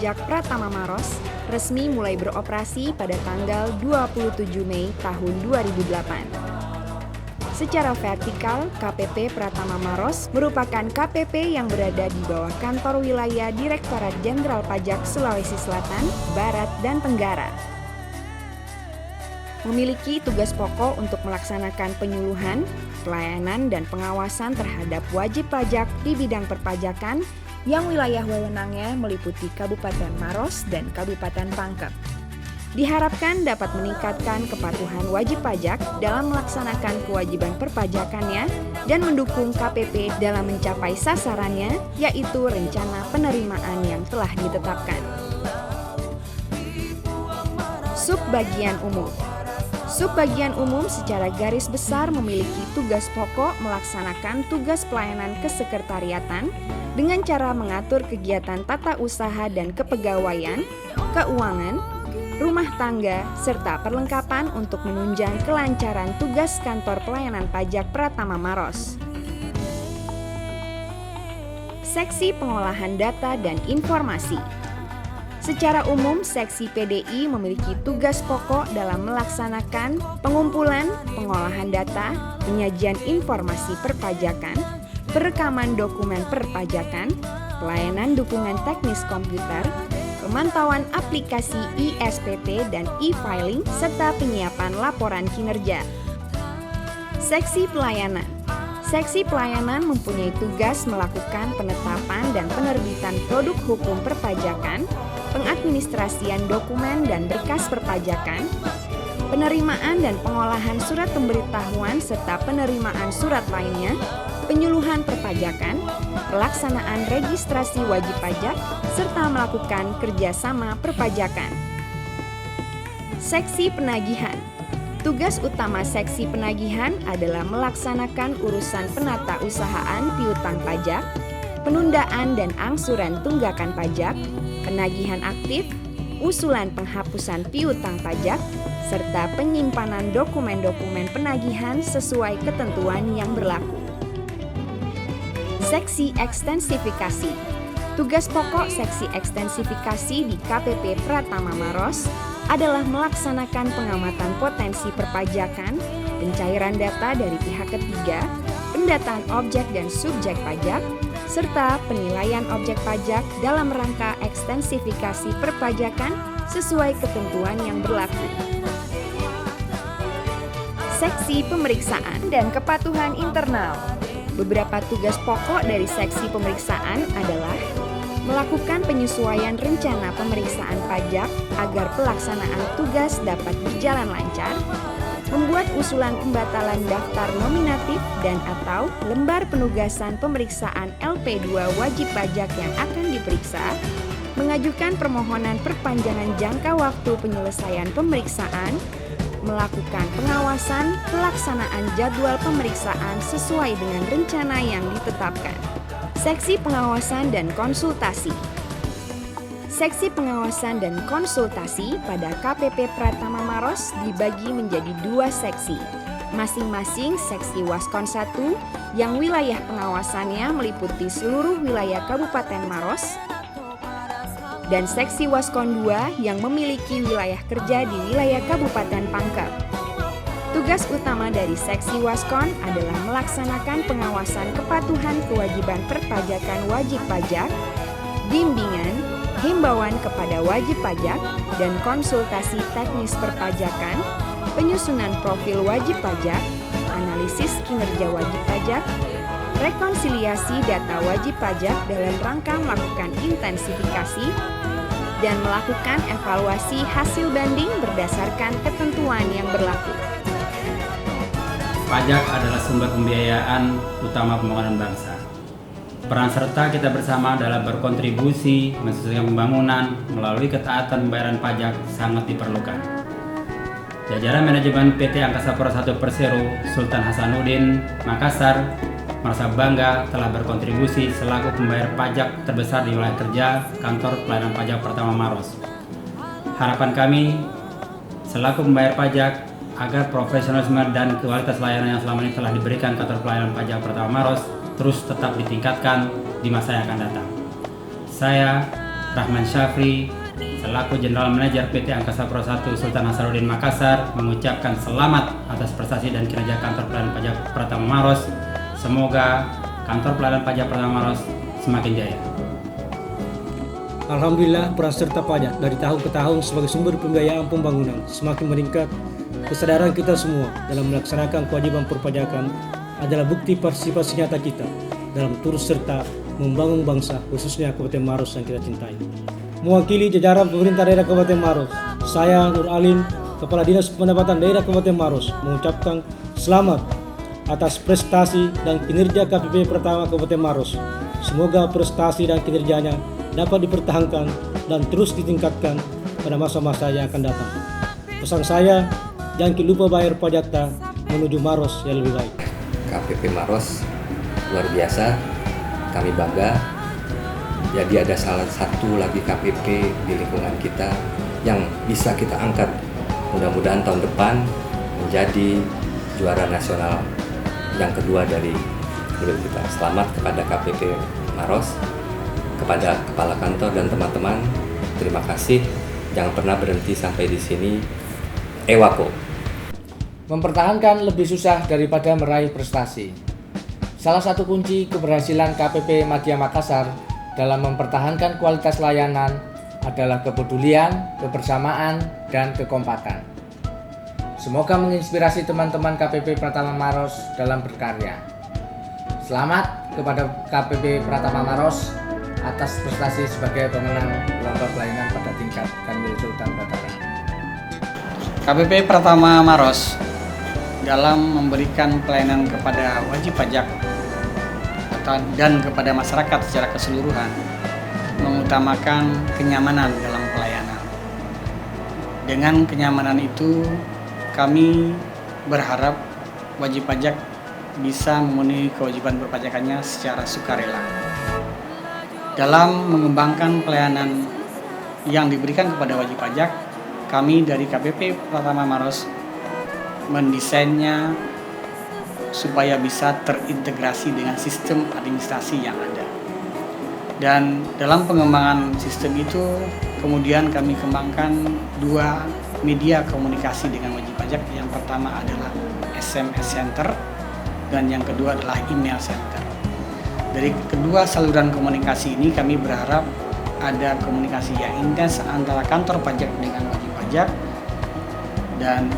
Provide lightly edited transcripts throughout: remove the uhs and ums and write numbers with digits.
Pajak Pratama Maros resmi mulai beroperasi pada tanggal 27 Mei tahun 2008. Secara vertikal, KPP Pratama Maros merupakan KPP yang berada di bawah kantor wilayah Direktorat Jenderal Pajak Sulawesi Selatan, Barat, dan Tenggara. Memiliki tugas pokok untuk melaksanakan penyuluhan, pelayanan, dan pengawasan terhadap wajib pajak di bidang perpajakan yang wilayah wewenangnya meliputi Kabupaten Maros dan Kabupaten Pangkep. Diharapkan dapat meningkatkan kepatuhan wajib pajak dalam melaksanakan kewajiban perpajakannya dan mendukung KPP dalam mencapai sasarannya, yaitu rencana penerimaan yang telah ditetapkan. Subbagian umum. Subbagian umum secara garis besar memiliki tugas pokok melaksanakan tugas pelayanan kesekretariatan dengan cara mengatur kegiatan tata usaha dan kepegawaian, keuangan, rumah tangga, serta perlengkapan untuk menunjang kelancaran tugas kantor pelayanan pajak Pratama Maros. Seksi Pengolahan Data dan Informasi. Secara umum, Seksi PDI memiliki tugas pokok dalam melaksanakan pengumpulan, pengolahan data, penyajian informasi perpajakan, perekaman dokumen perpajakan, pelayanan dukungan teknis komputer, pemantauan aplikasi ISPT dan e-filing, serta penyiapan laporan kinerja. Seksi Pelayanan. Seksi Pelayanan mempunyai tugas melakukan penetapan dan penerbitan produk hukum perpajakan, pengadministrasian dokumen dan berkas perpajakan, penerimaan dan pengolahan surat pemberitahuan serta penerimaan surat lainnya, penyuluhan perpajakan, pelaksanaan registrasi wajib pajak, serta melakukan kerjasama perpajakan. Seksi Penagihan. Tugas utama Seksi Penagihan adalah melaksanakan urusan penata usahaan piutang pajak, penundaan dan angsuran tunggakan pajak, penagihan aktif, usulan penghapusan piutang pajak, serta penyimpanan dokumen-dokumen penagihan sesuai ketentuan yang berlaku. Seksi Ekstensifikasi. Tugas pokok Seksi Ekstensifikasi di KPP Pratama Maros adalah melaksanakan pengamatan potensi perpajakan, pencairan data dari pihak ketiga, pendataan objek dan subjek pajak, serta penilaian objek pajak dalam rangka ekstensifikasi perpajakan sesuai ketentuan yang berlaku. Seksi Pemeriksaan dan Kepatuhan Internal. Beberapa tugas pokok dari Seksi Pemeriksaan adalah melakukan penyesuaian rencana pemeriksaan pajak agar pelaksanaan tugas dapat berjalan lancar, membuat usulan pembatalan daftar nominatif dan atau lembar penugasan pemeriksaan LP2 wajib pajak yang akan diperiksa, mengajukan permohonan perpanjangan jangka waktu penyelesaian pemeriksaan, melakukan pengawasan pelaksanaan jadwal pemeriksaan sesuai dengan rencana yang ditetapkan. Seksi Pengawasan dan Konsultasi. Seksi Pengawasan dan Konsultasi pada KPP Pratama Maros dibagi menjadi dua seksi, masing-masing Seksi Waskon 1 yang wilayah pengawasannya meliputi seluruh wilayah Kabupaten Maros, dan Seksi Waskon 2 yang memiliki wilayah kerja di wilayah Kabupaten Pangkep. Tugas utama dari Seksi Waskon adalah melaksanakan pengawasan kepatuhan kewajiban perpajakan wajib pajak, bimbingan, himbauan kepada wajib pajak, dan konsultasi teknis perpajakan, penyusunan profil wajib pajak, analisis kinerja wajib pajak, rekonsiliasi data wajib pajak dalam rangka melakukan intensifikasi, dan melakukan evaluasi hasil banding berdasarkan ketentuan yang berlaku. Pajak adalah sumber pembiayaan utama pembangunan bangsa. Peran serta kita bersama dalam berkontribusi mensukseskan pembangunan melalui ketaatan pembayaran pajak sangat diperlukan. Jajaran manajemen PT Angkasa Pura I Persero Sultan Hasanuddin Makassar merasa bangga telah berkontribusi selaku pembayar pajak terbesar di wilayah kerja Kantor Pelayanan Pajak Pratama Maros. Harapan kami selaku pembayar pajak agar profesionalisme dan kualitas layanan yang selama ini telah diberikan Kantor Pelayanan Pajak Pratama Maros terus tetap ditingkatkan di masa yang akan datang. Saya, Rahman Syafri selaku General Manager PT Angkasa Pura I Sultan Hasanuddin Makassar mengucapkan selamat atas prestasi dan kinerja Kantor Pelayanan Pajak Pratama Maros. Semoga Kantor Pelayanan Pajak Pratama Maros semakin jaya. Alhamdulillah, peran serta pajak dari tahun ke tahun sebagai sumber pembiayaan pembangunan semakin meningkat. Kesadaran kita semua dalam melaksanakan kewajiban perpajakan adalah bukti partisipasi nyata kita dalam turut serta membangun bangsa, khususnya Kabupaten Maros yang kita cintai. Mewakili jajaran pemerintah daerah Kabupaten Maros, saya Nur Alim, Kepala Dinas Pendapatan Daerah Kabupaten Maros, mengucapkan selamat atas prestasi dan kinerja KPP Pratama Kabupaten Maros. Semoga prestasi dan kinerjanya dapat dipertahankan dan terus ditingkatkan pada masa-masa yang akan datang. Pesan saya, jangan lupa bayar pajak menuju Maros yang lebih baik. KPP Maros luar biasa, kami bangga. Jadi ada salah satu lagi KPP di lingkungan kita yang bisa kita angkat. Mudah-mudahan tahun depan menjadi juara nasional yang kedua dari kita. Selamat kepada KPP Maros, kepada kepala kantor dan teman-teman. Terima kasih. Jangan pernah berhenti sampai di sini. Ewako. Mempertahankan lebih susah daripada meraih prestasi. Salah satu kunci keberhasilan KPP Madya Makassar dalam mempertahankan kualitas layanan adalah kepedulian, kebersamaan, dan kekompakan. Semoga menginspirasi teman-teman KPP Pratama Maros dalam berkarya. Selamat kepada KPP Pratama Maros atas prestasi sebagai pemenang lomba pelayanan pada tingkat Kanwil Sultan Batara. KPP Pratama Maros dalam memberikan pelayanan kepada wajib pajak dan kepada masyarakat secara keseluruhan mengutamakan kenyamanan dalam pelayanan. Dengan kenyamanan itu, kami berharap wajib pajak bisa memenuhi kewajiban perpajakannya secara sukarela. Dalam mengembangkan pelayanan yang diberikan kepada wajib pajak, kami dari KPP Pratama Maros mendesainnya supaya bisa terintegrasi dengan sistem administrasi yang ada. Dan dalam pengembangan sistem itu, kemudian kami kembangkan dua media komunikasi dengan wajib pajak. Yang pertama adalah SMS Center dan yang kedua adalah email center. Dari kedua saluran komunikasi ini kami berharap ada komunikasi yang intens antara kantor pajak dengan wajib pajak, dan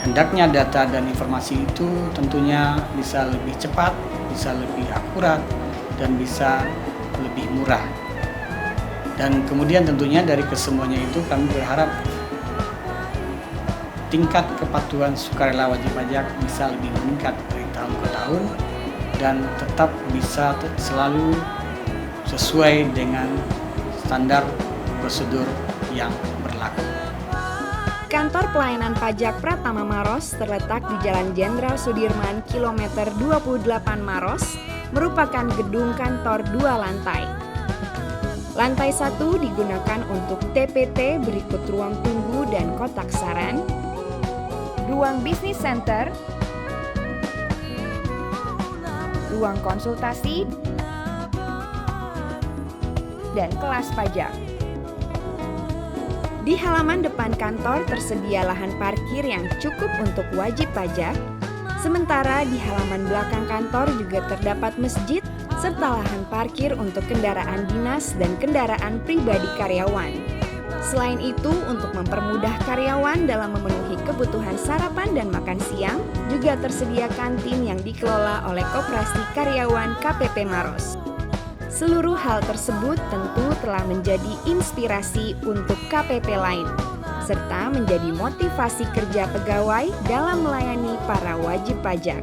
hendaknya data dan informasi itu tentunya bisa lebih cepat, bisa lebih akurat, dan bisa lebih murah. Dan kemudian tentunya dari kesemuanya itu kami berharap tingkat kepatuhan sukarela wajib pajak bisa lebih meningkat dari tahun ke tahun dan tetap bisa selalu sesuai dengan standar prosedur yang berlaku. Kantor Pelayanan Pajak Pratama Maros terletak di Jalan Jenderal Sudirman, kilometer 28 Maros, merupakan gedung kantor 2 lantai. Lantai 1 digunakan untuk TPT berikut ruang tunggu dan kotak saran, ruang bisnis center, ruang konsultasi, dan kelas pajak. Di halaman depan kantor tersedia lahan parkir yang cukup untuk wajib pajak, sementara di halaman belakang kantor juga terdapat masjid serta lahan parkir untuk kendaraan dinas dan kendaraan pribadi karyawan. Selain itu, untuk mempermudah karyawan dalam memenuhi kebutuhan sarapan dan makan siang, juga tersedia kantin yang dikelola oleh Koperasi Karyawan KPP Maros. Seluruh hal tersebut tentu telah menjadi inspirasi untuk KPP lain, serta menjadi motivasi kerja pegawai dalam melayani para wajib pajak.